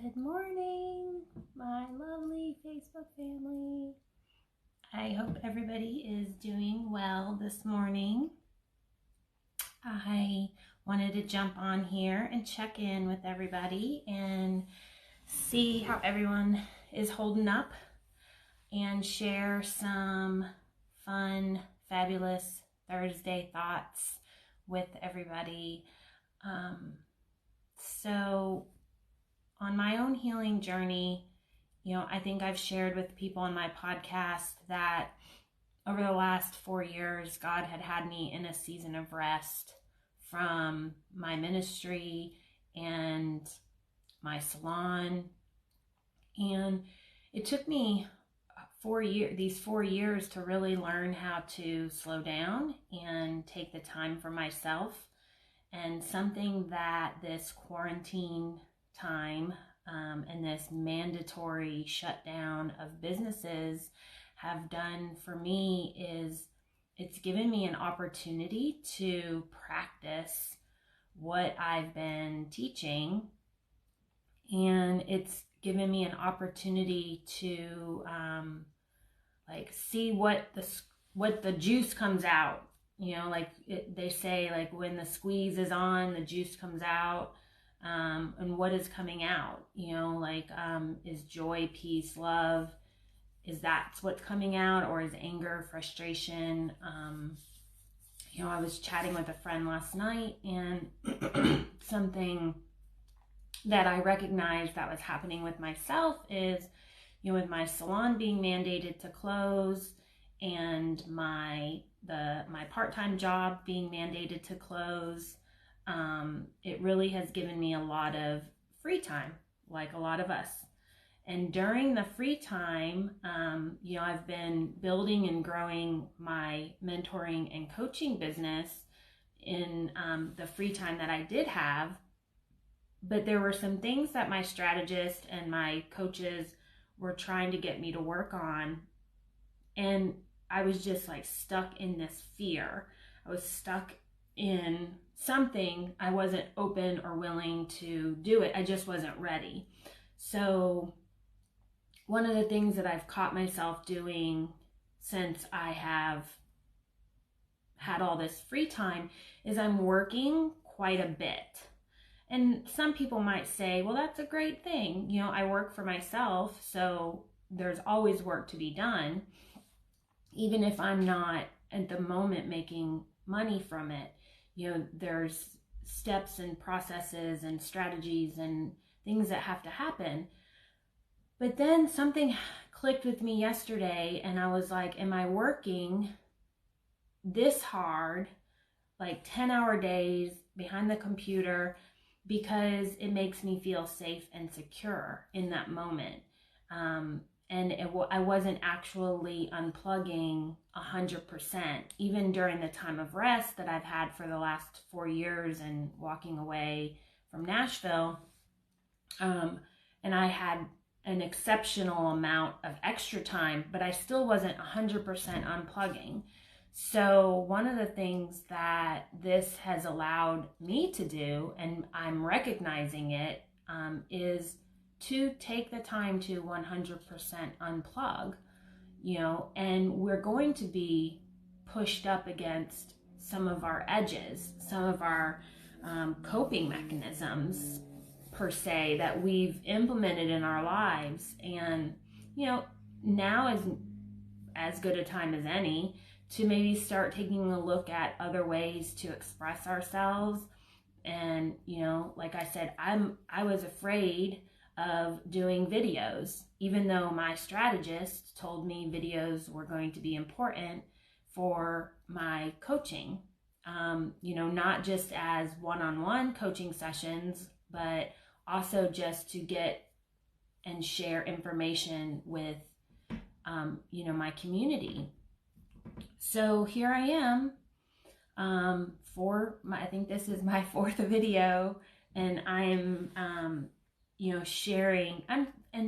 Good morning, my lovely Facebook family. I hope everybody is doing well this morning. I wanted to jump on here and check in with everybody and see how everyone is holding up and share some fun, fabulous Thursday thoughts with everybody. So on my own healing journey, I think I've shared with people on my podcast that over the last 4 years, God had me in a season of rest from my ministry and my salon. And it took me these 4 years to really learn how to slow down and take the time for myself. And something that this quarantine time and this mandatory shutdown of businesses have done for me is it's given me an opportunity to practice what I've been teaching, and it's given me an opportunity to see what the juice comes out. They say, when the squeeze is on, the juice comes out. And what is coming out, is joy, peace, love, is that what's coming out, or is anger, frustration? I was chatting with a friend last night, and something that I recognized that was happening with myself is, with my salon being mandated to close and my part-time job being mandated to close, it really has given me a lot of free time, like a lot of us. And during the free time, I've been building and growing my mentoring and coaching business in the free time that I did have. But there were some things that my strategist and my coaches were trying to get me to work on. And I was just stuck in this fear. I was stuck in something. I wasn't open or willing to do it. I just wasn't ready. So one of the things that I've caught myself doing since I have had all this free time is I'm working quite a bit. And some people might say, well, that's a great thing. I work for myself, so there's always work to be done, even if I'm not at the moment making money from it. There's steps and processes and strategies and things that have to happen. But then something clicked with me yesterday, and I was like, am I working this hard, 10-hour days behind the computer, because it makes me feel safe and secure in that moment? I wasn't actually unplugging 100%, even during the time of rest that I've had for the last 4 years and walking away from Nashville. And I had an exceptional amount of extra time, but I still wasn't 100% unplugging. So one of the things that this has allowed me to do, and I'm recognizing it, is to take the time to 100% unplug, and we're going to be pushed up against some of our edges, some of our coping mechanisms, per se, that we've implemented in our lives. And, now is as good a time as any to maybe start taking a look at other ways to express ourselves. And, like I said, I was afraid of doing videos, even though my strategist told me videos were going to be important for my coaching, not just as one-on-one coaching sessions, but also just to get and share information with, my community. So here I am, I think this is my 4th video, and I'm, sharing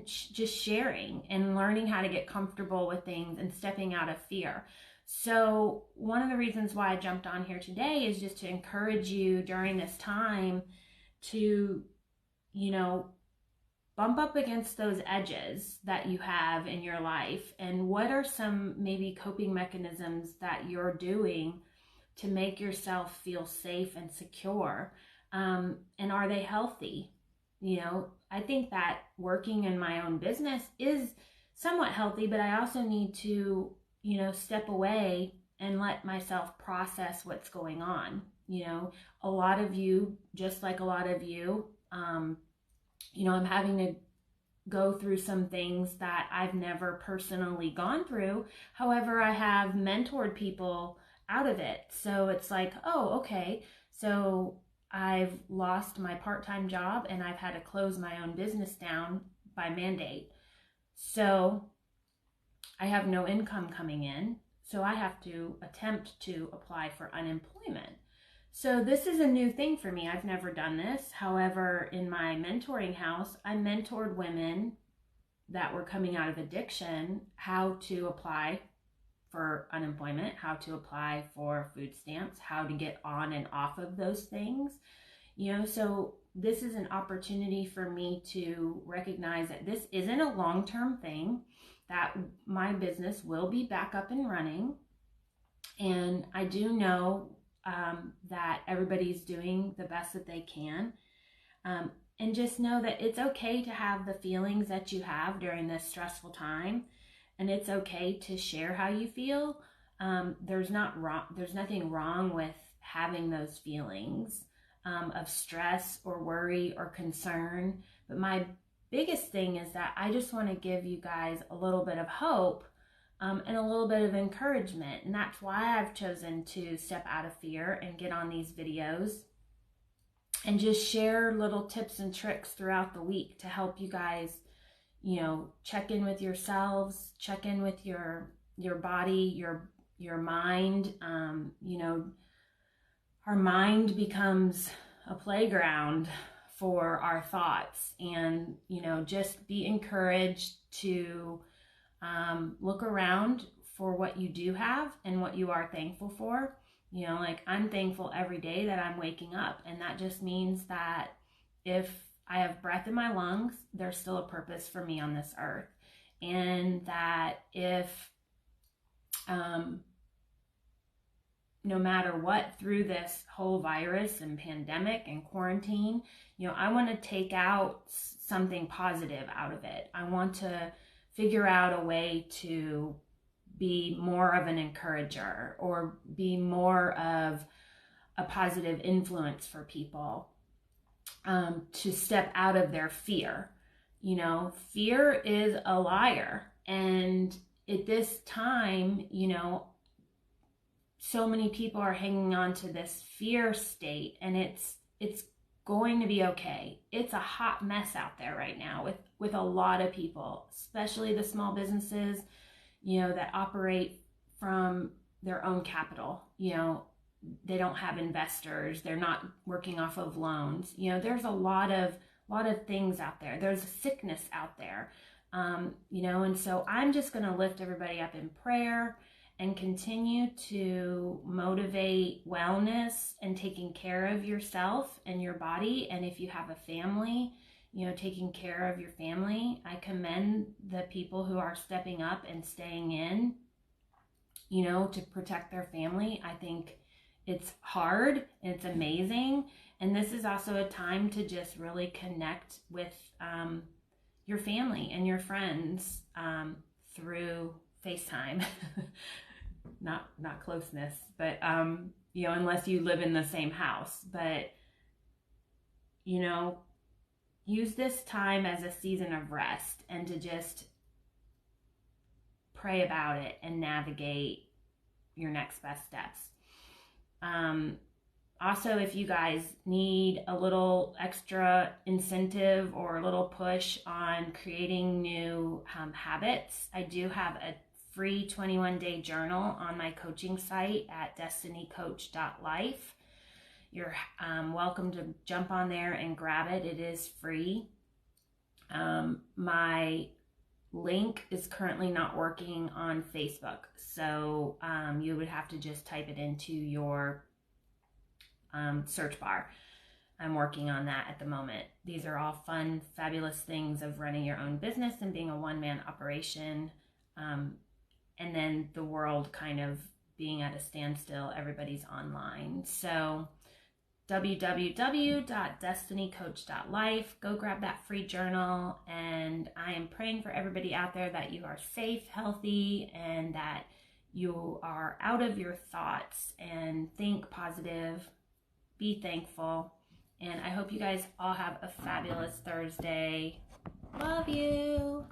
just sharing and learning how to get comfortable with things and stepping out of fear. So one of the reasons why I jumped on here today is just to encourage you during this time to, bump up against those edges that you have in your life, and what are some maybe coping mechanisms that you're doing to make yourself feel safe and secure, and are they healthy? I think that working in my own business is somewhat healthy, but I also need to step away and let myself process what's going on. A lot of you, just like a lot of you, I'm having to go through some things that I've never personally gone through. However, I have mentored people out of it. So it's like, oh, okay. So I've lost my part-time job and I've had to close my own business down by mandate. So I have no income coming in. So I have to attempt to apply for unemployment. So this is a new thing for me. I've never done this. However, in my mentoring house, I mentored women that were coming out of addiction, how to apply for unemployment, how to apply for food stamps, how to get on and off of those things. So this is an opportunity for me to recognize that this isn't a long-term thing, that my business will be back up and running. And I do know that everybody's doing the best that they can. And just know that it's okay to have the feelings that you have during this stressful time. And it's okay to share how you feel. There's nothing wrong with having those feelings of stress or worry or concern. But my biggest thing is that I just want to give you guys a little bit of hope and a little bit of encouragement. And that's why I've chosen to step out of fear and get on these videos and just share little tips and tricks throughout the week to help you guys, check in with yourselves, check in with your body, your mind. Our mind becomes a playground for our thoughts, and, just be encouraged to look around for what you do have and what you are thankful for. I'm thankful every day that I'm waking up, and that just means that if I have breath in my lungs, there's still a purpose for me on this earth. And that if, no matter what, through this whole virus and pandemic and quarantine, I want to take out something positive out of it. I want to figure out a way to be more of an encourager or be more of a positive influence for people, to step out of their fear. Fear is a liar. And at this time, so many people are hanging on to this fear state, and it's going to be okay. It's a hot mess out there right now with a lot of people, especially the small businesses, that operate from their own capital. They don't have investors. They're not working off of loans. There's a lot of things out there. There's a sickness out there. And so I'm just going to lift everybody up in prayer and continue to motivate wellness and taking care of yourself and your body. And if you have a family, taking care of your family. I commend the people who are stepping up and staying in, to protect their family. I think it's hard and it's amazing. And this is also a time to just really connect with your family and your friends through FaceTime. Not closeness, but unless you live in the same house. But use this time as a season of rest and to just pray about it and navigate your next best steps. Also, if you guys need a little extra incentive or a little push on creating new habits, I do have a free 21-day journal on my coaching site at destinycoach.life. You're welcome to jump on there and grab it. It is free. My link is currently not working on Facebook, so you would have to just type it into your search bar. I'm working on that at the moment. These are all fun, fabulous things of running your own business and being a one-man operation. And then the world kind of being at a standstill, everybody's online. So www.destinycoach.life, go grab that free journal. And I am praying for everybody out there that you are safe, healthy, and that you are out of your thoughts and think positive, be thankful. And I hope you guys all have a fabulous Thursday. Love you.